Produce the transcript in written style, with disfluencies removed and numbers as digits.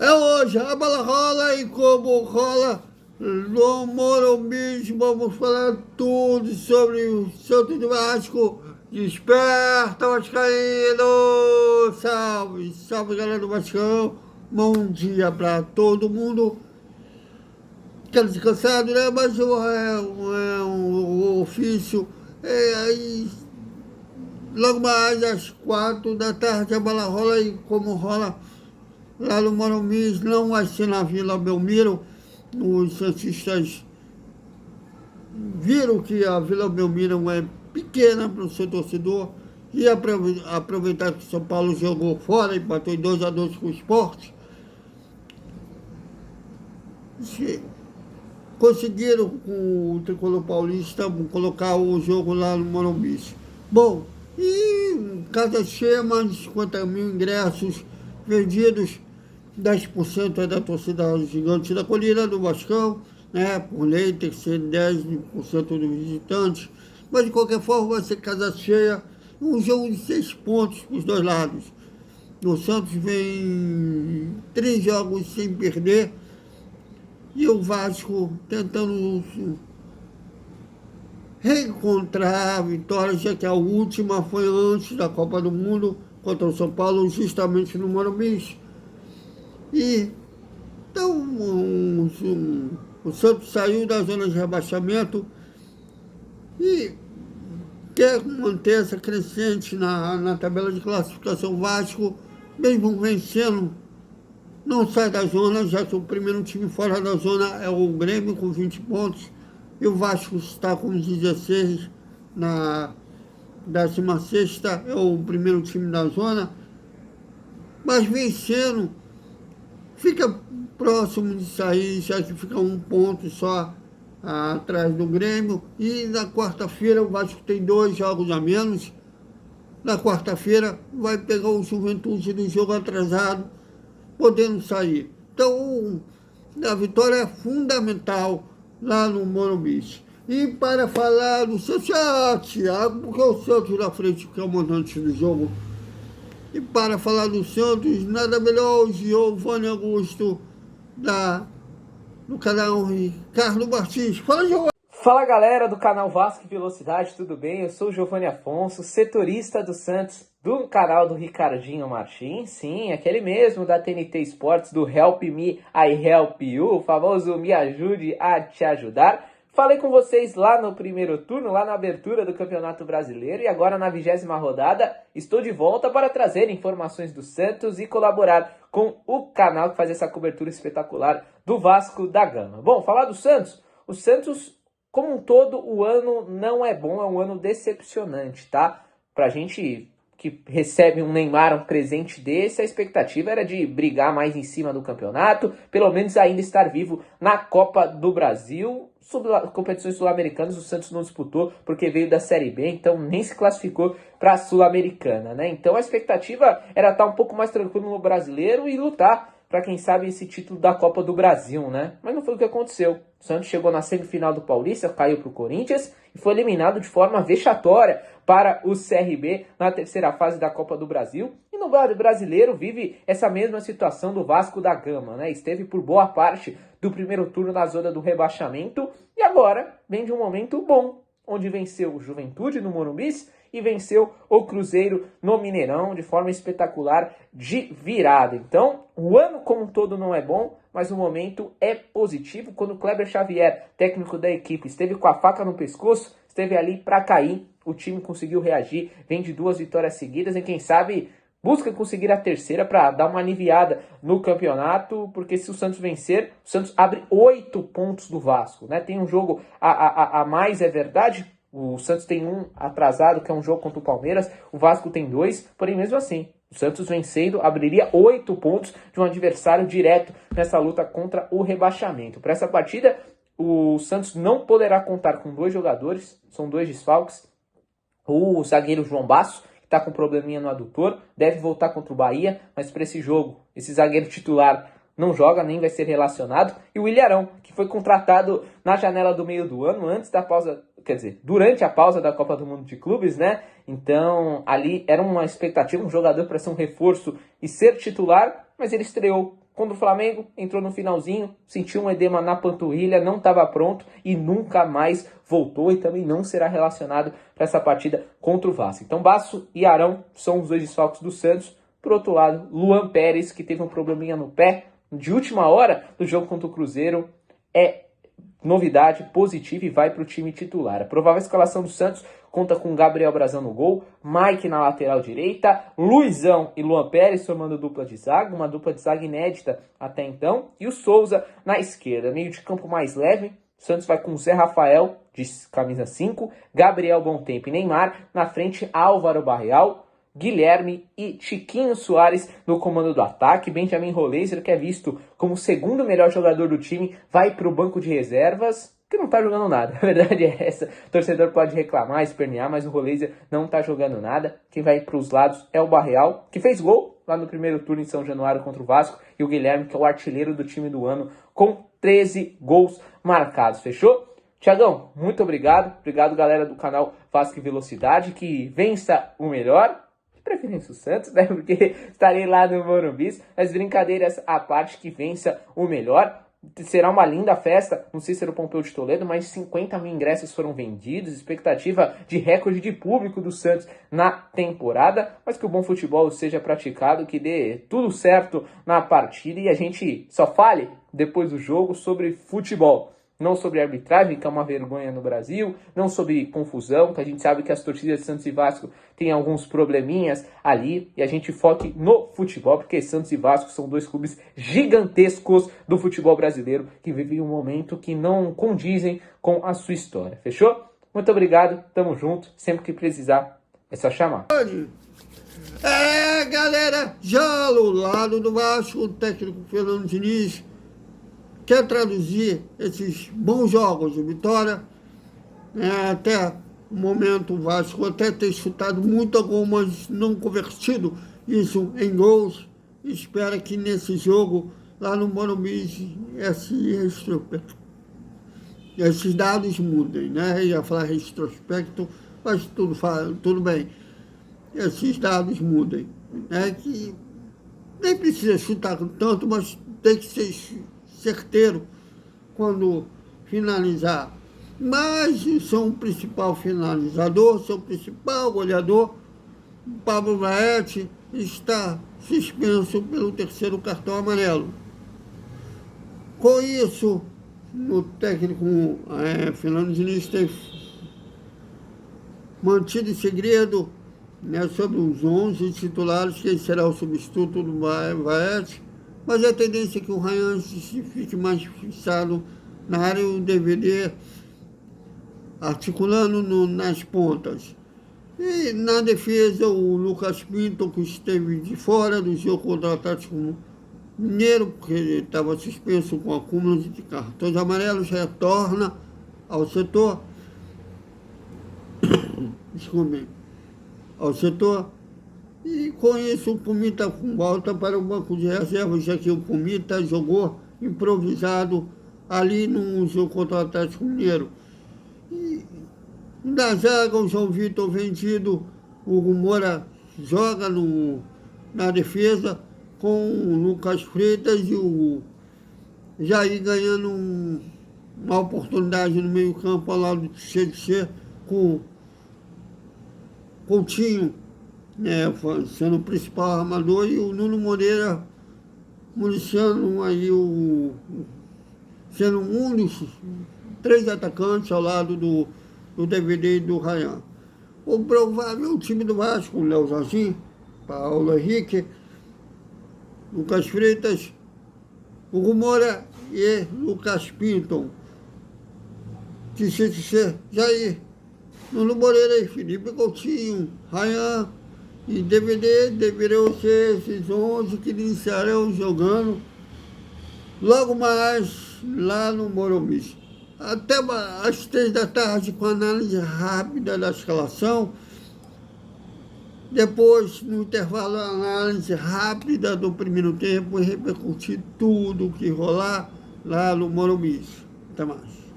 É hoje, a bola rola e como rola no Morumbi, vamos falar tudo sobre o Santos do Vasco. Desperta, Vascaíno! Salve, salve galera do Vascão. Bom dia pra todo mundo. Quero descansado, né? Mas é um ofício. Aí, logo mais às 4 da tarde, a bola rola e como rola lá no Morumbi, não vai ser na Vila Belmiro. Os santistas viram que a Vila Belmiro é pequena para o seu torcedor e aproveitar que o São Paulo jogou fora e bateu 2-2 com o Sport. Conseguiram com o Tricolor Paulista colocar o jogo lá no Morumbi. Bom, e casa cheia, mais de 50 mil ingressos vendidos, 10% é da torcida gigante da colina do Vascão, né? Por lei tem que ser 10% dos visitantes, mas de qualquer forma vai ser casa cheia, um jogo de 6 pontos para os dois lados. O Santos vem 3 jogos sem perder, e o Vasco tentando reencontrar a vitória, já que a última foi antes da Copa do Mundo contra o São Paulo, justamente no Morumbi. E então o Santos saiu da zona de rebaixamento e quer manter essa crescente na tabela de classificação. Vasco, mesmo vencendo, não sai da zona, já que o primeiro time fora da zona é o Grêmio com 20 pontos e o Vasco está com 16 na 16ª, é o primeiro time da zona, mas vencendo fica próximo de sair, já que fica 1 ponto só atrás do Grêmio. E na quarta-feira o Vasco tem 2 jogos a menos. Na quarta-feira vai pegar o Juventude do jogo atrasado, podendo sair. Então, a vitória é fundamental lá no Morumbi. E para falar do Santos, Thiago, porque o Santos na frente, que é o mandante do jogo. E para falar do Santos, nada melhor o Giovanni Augusto, do canal Carlos Martins. Fala, Giovanni! Fala galera do canal Vasco e Velocidade, tudo bem? Eu sou o Giovanni Afonso, setorista do Santos, do canal do Ricardinho Martins, sim, aquele mesmo da TNT Esportes, do Help Me, I Help You, o famoso Me Ajude a Te Ajudar. Falei com vocês lá no primeiro turno, lá na abertura do Campeonato Brasileiro, e agora na 20ª rodada estou de volta para trazer informações do Santos e colaborar com o canal que faz essa cobertura espetacular do Vasco da Gama. Bom, falar do Santos, o Santos, como um todo, o ano não é bom, é um ano decepcionante, tá? Pra gente que recebe um Neymar, um presente desse, a expectativa era de brigar mais em cima do campeonato, pelo menos ainda estar vivo na Copa do Brasil. Competições sul-americanas o Santos não disputou porque veio da Série B, então nem se classificou para a Sul-Americana, né? Então a expectativa era estar um pouco mais tranquilo no Brasileiro e lutar para quem sabe esse título da Copa do Brasil, né? Mas não foi o que aconteceu. O Santos chegou na semifinal do Paulista, caiu para o Corinthians e foi eliminado de forma vexatória para o CRB na 3ª fase da Copa do Brasil. E no Brasileiro vive essa mesma situação do Vasco da Gama, né? Esteve por boa parte do primeiro turno na zona do rebaixamento e agora vem de um momento bom, onde venceu o Juventude no Morumbi e venceu o Cruzeiro no Mineirão de forma espetacular de virada. Então, o ano como um todo não é bom, mas o momento é positivo. Quando o Kleber Xavier, técnico da equipe, esteve com a faca no pescoço, esteve ali para cair, o time conseguiu reagir, vem de 2 vitórias seguidas e quem sabe busca conseguir a 3ª para dar uma aliviada no campeonato, porque se o Santos vencer, o Santos abre 8 pontos do Vasco, né? Tem um jogo a mais, é verdade. O Santos tem um atrasado, que é um jogo contra o Palmeiras. O Vasco tem 2, porém mesmo assim, o Santos vencendo abriria 8 pontos de um adversário direto nessa luta contra o rebaixamento. Para essa partida, o Santos não poderá contar com 2 jogadores, são 2 desfalques. O zagueiro João Basso, que está com probleminha no adutor, deve voltar contra o Bahia, mas para esse jogo, esse zagueiro titular não joga, nem vai ser relacionado. E o Ilharão, que foi contratado na janela do meio do ano, antes da pausa, quer dizer, durante a pausa da Copa do Mundo de Clubes, né? Então, ali era uma expectativa, um jogador para ser um reforço e ser titular, mas ele estreou Contra o Flamengo, entrou no finalzinho, sentiu um edema na panturrilha, não estava pronto e nunca mais voltou e também não será relacionado para essa partida contra o Vasco. Então Basso e Arão são os dois desfalques do Santos. Por outro lado, Luan Pérez, que teve um probleminha no pé de última hora do jogo contra o Cruzeiro, é novidade positiva e vai para o time titular. A provável escalação do Santos conta com Gabriel Brazão no gol, Mike na lateral direita, Luizão e Luan Pérez formando dupla de zaga, uma dupla de zaga inédita até então, e o Souza na esquerda. Meio de campo mais leve, o Santos vai com Zé Rafael, de camisa 5, Gabriel Bontempo e Neymar, na frente Álvaro Barreal, Guilherme e Chiquinho Soares no comando do ataque. Benjamin Rolezer, que é visto como o segundo melhor jogador do time, vai para o banco de reservas, que não tá jogando nada. A verdade é essa. O torcedor pode reclamar, espernear, mas o Rolezer não tá jogando nada. Quem vai para os lados é o Barreal, que fez gol lá no primeiro turno em São Januário contra o Vasco, e o Guilherme, que é o artilheiro do time do ano, com 13 gols marcados. Fechou? Tiagão, muito obrigado. Obrigado, galera do canal Vasco e Velocidade, que vença o melhor. De preferência o Santos, né? Porque estarei lá no Morumbi. Mas brincadeiras à parte, que vença o melhor. Será uma linda festa no Cícero Pompeu de Toledo, mais de 50 mil ingressos foram vendidos, expectativa de recorde de público do Santos na temporada, mas que o bom futebol seja praticado, que dê tudo certo na partida e a gente só fale depois do jogo sobre futebol. Não sobre arbitragem, que é uma vergonha no Brasil, não sobre confusão, que a gente sabe que as torcidas de Santos e Vasco têm alguns probleminhas ali, e a gente foque no futebol, porque Santos e Vasco são dois clubes gigantescos do futebol brasileiro, que vivem um momento que não condizem com a sua história. Fechou? Muito obrigado, tamo junto, sempre que precisar é só chamar. Galera, já do lado do Vasco, o técnico Fernando Diniz quer traduzir esses bons jogos de vitória. Até o momento o Vasco até ter chutado muito gol, mas não convertido isso em gols. Espera que nesse jogo, lá no Morumbi, esses dados mudem, né? Ia falar retrospecto, mas tudo bem. Esses dados mudem, né? Que nem precisa chutar tanto, mas tem que ser certeiro quando finalizar. Mas seu principal finalizador, seu principal goleador, Pablo Braete, está suspenso pelo terceiro cartão amarelo. Com isso, o técnico Fernando Diniz tem mantido em segredo, né, sobre os 11 titulares, quem será o substituto do Braete. Mas a tendência é que o Ryan fique mais fixado na área e o DVD articulando nas pontas. E na defesa, o Lucas Pinto, que esteve de fora do jogo contra o Atlético Mineiro, porque ele estava suspenso com acúmulo de cartões amarelos, retorna ao setor. Desculpe, ao setor. E com isso o Pumita volta para o banco de reservas, já que o Pumita jogou improvisado ali no jogo contra o Atlético Mineiro. E na zaga, o João Vitor vendido, o Hugo Moura joga na defesa com o Lucas Freitas e o Jair ganhando uma oportunidade no meio campo ao lado do CDC com o Coutinho, sendo o principal armador, e o Nuno Moreira municiando aí sendo um dos 3 atacantes ao lado do DVD e do Ryan. O provável time do Vasco, o Léo Jardim, Paulo Henrique, Lucas Freitas, Hugo Moura e Lucas Pinto. Jair, Nuno Moreira e Felipe Coutinho, Ryan e DVD deveriam ser esses 11 que iniciarão jogando logo mais lá no Morumbi. Até às 3 da tarde, com análise rápida da escalação. Depois, no intervalo, análise rápida do primeiro tempo e repercutir tudo o que rolar lá no Morumbi. Até mais.